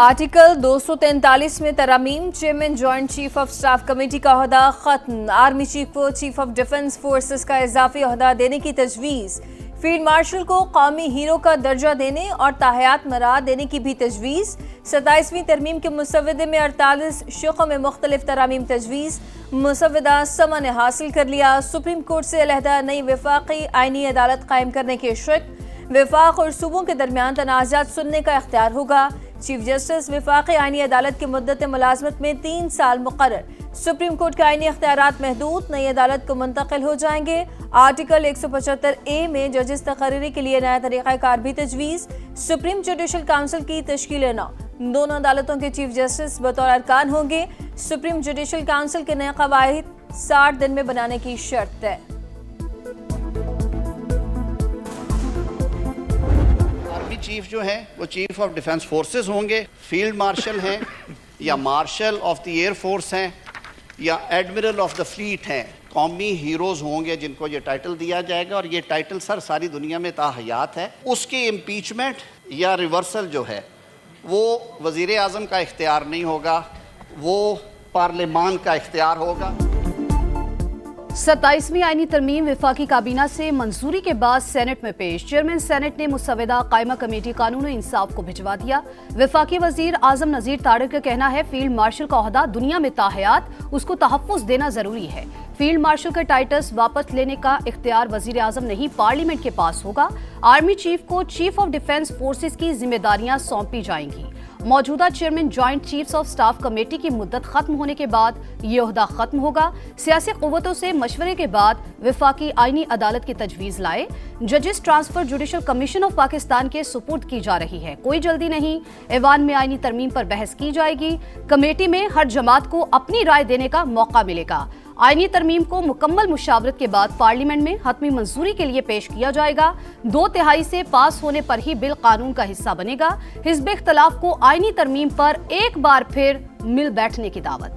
Article 243 में तरमीम, chairman joint chief of staff committee का ओहदा खत्म, आर्मी चीफ को चीफ ऑफ डिफेंस फोर्सेस का इजाफी ओहदा देने की तजवीज़, फील्ड मार्शल को कौमी हीरो का दर्जा देने और ताहयात मराद देने की भी तजवीज़। 27वीं तरमीम के मुसव्वदे में 48 शुक़ों में मुख्तलिफ तरामीम तजवीज़। मुसव्वदा समा ने हासिल कर लिया सुप्रीम कोर्ट से अलहदा नई वफाकी आइनी अदालत कायम करने के शर्त, वफाक और सूबों के दरमियान तनाज़ात सुनने का इख्तियार होगा। चीफ जस्टिस वफाकी आइनी अदालत की मुद्दत मुलाजमत में 3 साल मुकर्रर, सुप्रीम कोर्ट के आइनी इख्तियारात महदूद, नई अदालत को मुंतकिल हो जाएंगे। आर्टिकल 175A में जजेस तकरीरी के लिए नया तरीक़ाकार भी तजवीज़। सुप्रीम जुडिशल काउंसिल की तश्कील नौ, दोनों अदालतों के चीफ जस्टिस बतौर अरकान होंगे। सुप्रीम जुडिशल काउंसिल के नए कवायद 60 दिन में बनाने की शर्त है। चीफ जो है वो चीफ ऑफ डिफेंस फोर्सेस होंगे, फील्ड मार्शल हैं या marshal of the air force हैं या एडमिरल ऑफ द फ्लीट हैं, कौमी हीरोज़ होंगे जिनको ये टाइटल दिया जाएगा। और ये टाइटल सर सारी दुनिया में ताहयात है। उसकी इम्पीचमेंट या रिवर्सल जो है वो वज़ीर आज़म का इख्तियार नहीं होगा, वो पार्लिमान का इख्तियार होगा। 27वीं आईनी तरमीम वफाकी काबीना से मंजूरी के बाद सेनेट में पेश। चेयरमैन सेनेट ने मुसव्वदा कायमा कमेटी कानून इंसाफ को भिजवा दिया। वफाकी वजीर आजम नज़ीर तारिक का कहना है, फील्ड मार्शल का ओहदा दुनिया में ताहयात, उसको तहफ़्फ़ुज़ देना जरूरी है। फील्ड मार्शल का टाइटल्स वापस लेने का इख्तियार वजीर आजम नहीं, पार्लियामेंट के पास होगा। आर्मी चीफ को चीफ ऑफ डिफेंस फोर्सेस की जिम्मेदारियां सौंपी जाएंगी। मौजूदा chairman joint chiefs of staff committee की मुद्दत खत्म होने के बाद ये ओहदा खत्म होगा। सियासी क़ुव्वतों से मशवरे के बाद वफाकी आईनी अदालत की तजवीज़ लाए। जजेस transfer judicial commission of Pakistan के सुपुर्द की जा रही है, कोई जल्दी नहीं। ऐवान में आईनी तरमीम पर बहस की जाएगी। कमेटी में हर जमात को अपनी राय देने का मौका मिलेगा। आईनी तरमीम को मुकम्मल मुशावरत के बाद पार्लियामेंट में हतमी मंजूरी के लिए पेश किया जाएगा। 2/3 से पास होने पर ही बिल कानून का हिस्सा बनेगा। हिज़्ब इख्तिलाफ को आईनी तरमीम पर एक बार फिर मिल बैठने की दावत।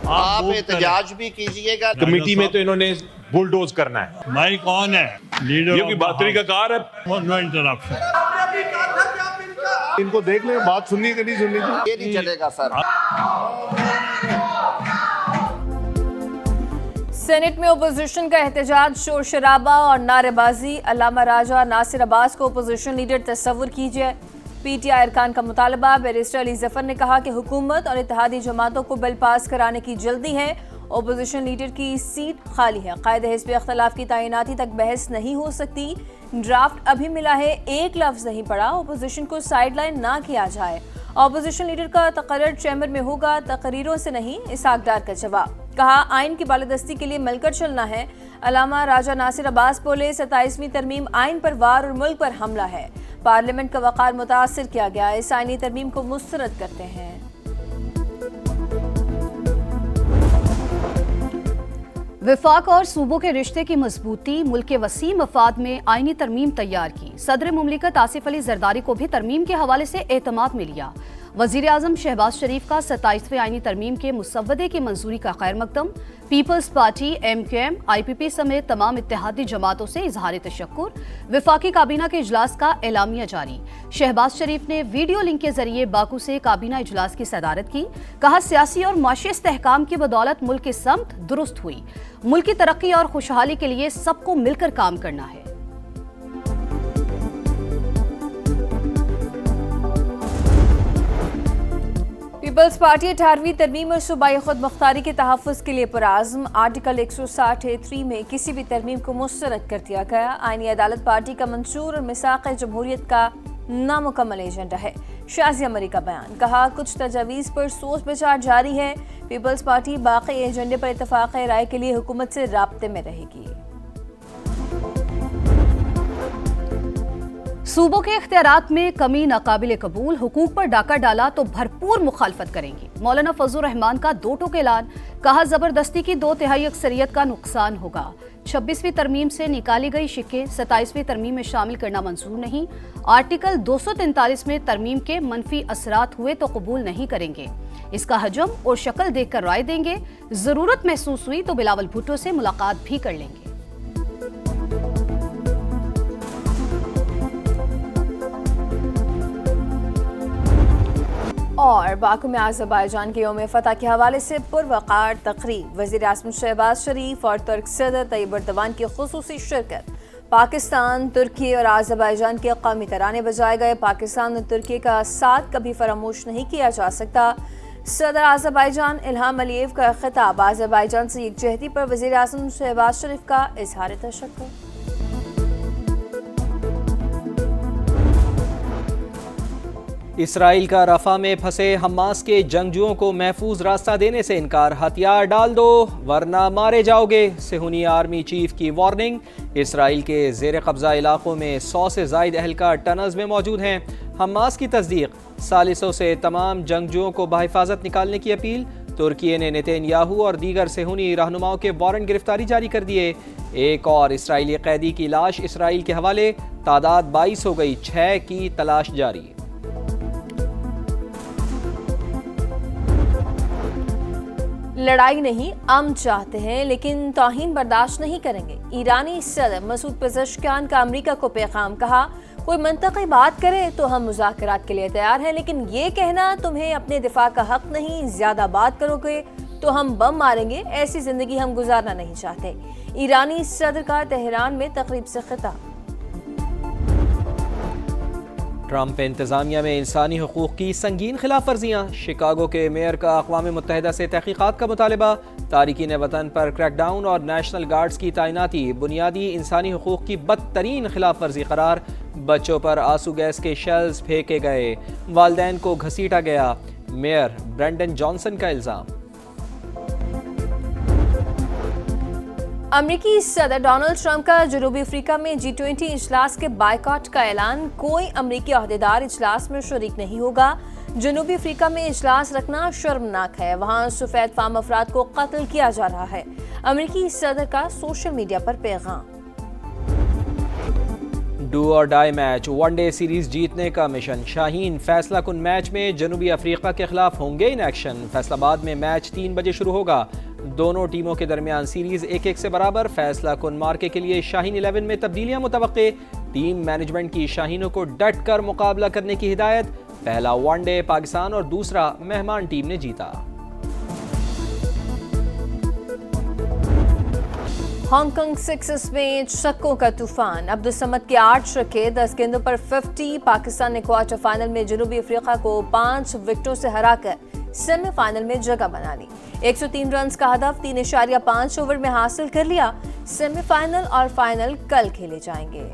आप एहतजाज भी कीजिएगा। कमेटी में तो इन्होंने बुलडोज करना है। भाई कौन है लीडर? ये बात तरीकाकार है। No interruption. इनको देख ले, बात सुननी कि नहीं सुननी। ये नहीं चलेगा सर। सेनेट में अपोजिशन का एहतजाज, शोर शराबा और नारेबाजी। अल्लामा राजा नासिर अब्बास को अपोजिशन लीडर तस्वुर कीजिए। पीटीआई अरकान का मुतालबा। बैरिस्टर अली जफर ने कहा कि हुकूमत और इत्तेहादी जमातों को बिल पास कराने की जल्दी है। अपोजिशन लीडर की सीट खाली है। कायदे हिज़्ब इख्तिलाफ की तैनाती तक बहस नहीं हो सकती। ड्राफ्ट अभी मिला है, एक लफ्ज़ नहीं पड़ा। अपोजिशन को साइडलाइन ना किया जाए। अपोजिशन लीडर का तकर्रर चैम्बर में होगा, तकरीरों से नहीं। इसहाक डार का जवाब। कहा, आइन की बालादस्ती के लिए मिलकर चलना है। अल्लामा राजा नासिर अब्बास बोले, 27वीं तरमीम आइन पर वार और मुल्क पर हमला है। पार्लियामेंट का वक़ार मुतासिर किया गया। इस आइनी तरमीम को मुस्तरद करते हैं। वफाक और सूबों के रिश्ते की मजबूती, मुल्क के वसी मफाद में आइनी तरमीम तैयार की। सदर मुमलिकत आसिफ अली जरदारी को भी तरमीम के हवाले से एतमाद में लिया। वजीर आजम शहबाज शरीफ का 27वें आइनी तरमीम के मुसव्वदे की मंजूरी का खैर मकदम। पीपल्स पार्टी, MQM, IPP समेत तमाम इत्तेहादी जमातों से इजहार तशक्कुर। वफाकी काबीना के इजलास का एलामिया जारी। शहबाज शरीफ ने वीडियो लिंक के जरिए बाकू से काबीना इजलास की सदारत की। कहा, सियासी और माशी इस्तेहकाम की बदौलत मुल्क की समत दुरुस्त हुई। मुल्क की तरक्की और खुशहाली के लिए सबको मिलकर काम करना है। पीपल्स पार्टी 18वीं तरमीम और सूबाई खुद मुख्तारी के तहफ़्फ़ुज़ के लिए पुरआज़्म। आर्टिकल 160A3 में किसी भी तरमीम को मुस्तरद कर दिया गया। आईनी अदालत पार्टी का मंशूर और मिसाक़ जमहूरियत का नामुकम्मल एजेंडा है। शाज़िया मरी का बयान। कहा, कुछ तजावीज़ पर सोच विचार जारी है। पीपल्स पार्टी बाकी एजेंडे पर इत्तफ़ाक़ राय के लिए हुकूमत से राब्ते में रहेगी। सूबों के इख्तियारात में कमी नाकाबिल कबूल, हुकूक पर डाका डाला तो भरपूर मुखालफत करेंगी। मौलाना फजलुर रहमान का 2 टोक ऐलान। कहा, जबरदस्ती की 2/3 अक्सरियत का नुकसान होगा। 26वीं तरमीम से निकाली गई शिक्के 27वीं तरमीम में शामिल करना मंजूर नहीं। आर्टिकल 243 में तरमीम के मनफी असरात हुए तो कबूल नहीं करेंगे। इसका हजम और शक्ल देखकर राय देंगे। जरूरत महसूस हुई तो बिलावल भुट्टो से मुलाकात भी कर लेंगे। اور باکو میں آذربائیجان کے یوم فتح کے حوالے سے پروقار تقریب، وزیر اعظم شہباز شریف اور ترک صدر طیب اردوان کی خصوصی شرکت۔ پاکستان، ترکی اور آذربائیجان کے قومی ترانے بجائے گئے۔ پاکستان اور ترکی کا ساتھ کبھی فراموش نہیں کیا جا سکتا۔ صدر آذربائیجان الہام علییو کا خطاب، آذربائیجان سے یکجہتی پر وزیر اعظم شہباز شریف کا اظہار تشکر۔ اسرائیل کا رفح میں پھنسے حماس کے جنگجوؤں کو محفوظ راستہ دینے سے انکار، ہتھیار ڈال دو ورنہ مارے جاؤ گے، صہیونی آرمی چیف کی وارننگ۔ اسرائیل کے زیر قبضہ علاقوں میں 100 سے زائد اہلکار ٹنز میں موجود ہیں۔ حماس کی تصدیق، ثالثوں سے تمام جنگجوؤں کو بحفاظت نکالنے کی اپیل۔ ترکی نے نتن یاہو اور دیگر صہیونی رہنماؤں کے وارنٹ گرفتاری جاری کر دیے۔ ایک اور اسرائیلی قیدی کی لاش اسرائیل کے حوالے، تعداد 22 ہو گئی، 6 کی تلاش جاری۔ لڑائی نہیں، امن چاہتے ہیں لیکن توہین برداشت نہیں کریں گے۔ ایرانی صدر مسعود پزشکیان کا امریکہ کو پیغام، کہا کوئی منطقی بات کرے تو ہم مذاکرات کے لیے تیار ہیں، لیکن یہ کہنا تمہیں اپنے دفاع کا حق نہیں، زیادہ بات کرو گے تو ہم بم ماریں گے، ایسی زندگی ہم گزارنا نہیں چاہتے۔ ایرانی صدر کا تہران میں تقریب سے خطاب۔ ٹرمپ انتظامیہ میں انسانی حقوق کی سنگین خلاف ورزیاں، شکاگو کے میئر کا اقوام متحدہ سے تحقیقات کا مطالبہ، تارکین وطن پر کریک ڈاؤن اور نیشنل گارڈز کی تعیناتی بنیادی انسانی حقوق کی بدترین خلاف ورزی قرار، بچوں پر آنسو گیس کے شیلز پھینکے گئے، والدین کو گھسیٹا گیا، میئر برینڈن جانسن کا الزام۔ امریکی صدر ڈونلڈ ٹرمپ کا جنوبی افریقہ میں G20 اجلاس کے بائیکاٹ کا اعلان، کوئی امریکی عہدیدار اجلاس میں شریک نہیں ہوگا۔ جنوبی افریقہ میں اجلاس رکھنا شرمناک ہے، وہاں سفید فام افراد کو قتل کیا جا رہا ہے۔ امریکی صدر کا سوشل میڈیا پر پیغام۔ ڈو اور ڈائی میچ، ون ڈے سیریز جیتنے کا مشن، شاہین فیصلہ کن میچ میں جنوبی افریقہ کے خلاف ہوں گے ان ایکشن، فیصل آباد میں میچ 3 بجے شروع ہوگا۔ دونوں ٹیموں کے درمیان سیریز 1-1 سے برابر، فیصلہ کن مارکے کے لیے شاہین 11 میں تبدیلیاں متوقع، ٹیم مینجمنٹ کی شاہینوں کو ڈٹ کر مقابلہ کرنے کی ہدایت، پہلا ون ڈے پاکستان اور دوسرا مہمان ٹیم نے جیتا۔ ہانگ کانگ سکسز میں چھکوں کا طوفان، عبدالصمد کے 8 چھکے، 10 گیندوں پر 50۔ پاکستان نے کوارٹر فائنل میں جنوبی افریقہ کو 5 وکٹوں سے ہرا کر سیمی فائنل میں جگہ بنا لی۔ 103 رنز کا ہدف 3.5 اوور میں حاصل کر لیا۔ سیمی فائنل اور فائنل کل کھیلے جائیں گے۔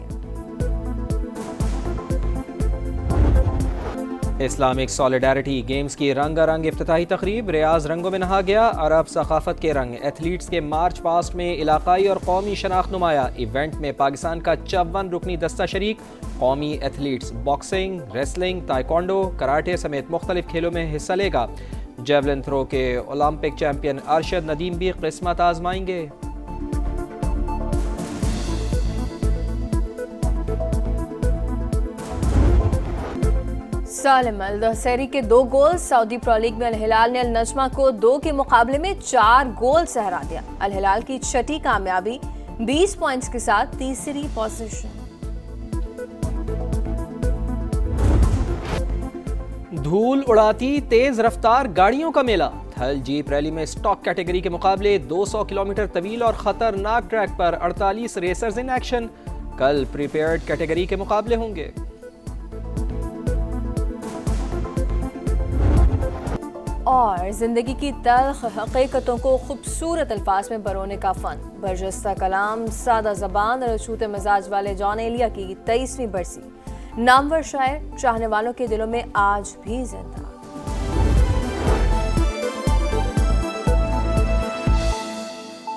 اسلامک سالیڈیرٹی گیمز کی رنگا رنگ افتتاحی تقریب، ریاض رنگوں میں نہا گیا، عرب ثقافت کے رنگ، ایتھلیٹس کے مارچ پاسٹ میں علاقائی اور قومی شناخت نمایاں، ایونٹ میں پاکستان کا 54 رکنی دستہ شریک، قومی athletes boxing, wrestling, taekwondo, karate سمیت مختلف کھیلوں میں حصہ لے گا۔ جیولن تھرو کے اولمپک چیمپئن ارشد ندیم بھی قسمت آزمائیں گے۔ سالم الدوسری کے 2 گول، سعودی پرو لیگ میں الہلال نے النجمہ کو 2 کے مقابلے میں 4 گول سے ہرا دیا۔ الہلال کی چھٹی کامیابی، 20 پوائنٹس کے ساتھ تیسری پوزیشن۔ دھول اڑاتی تیز رفتار گاڑیوں کا میلہ، تھل جیپ ریلی میں سٹاک کیٹیگری کے مقابلے، 200 کلومیٹر طویل اور خطرناک track per 48 racers in action, کل پریپیئرڈ کیٹیگری کے مقابلے ہوں گے۔ اور زندگی کی تلخ حقیقتوں کو خوبصورت الفاظ میں پرونے کا فن، برجستہ کلام، سادہ زبان اور چھوٹے مزاج والے جان ایلیا کی 23ویں برسی، نامور شاعر چاہنے والوں کے دلوں میں آج بھی زندہ۔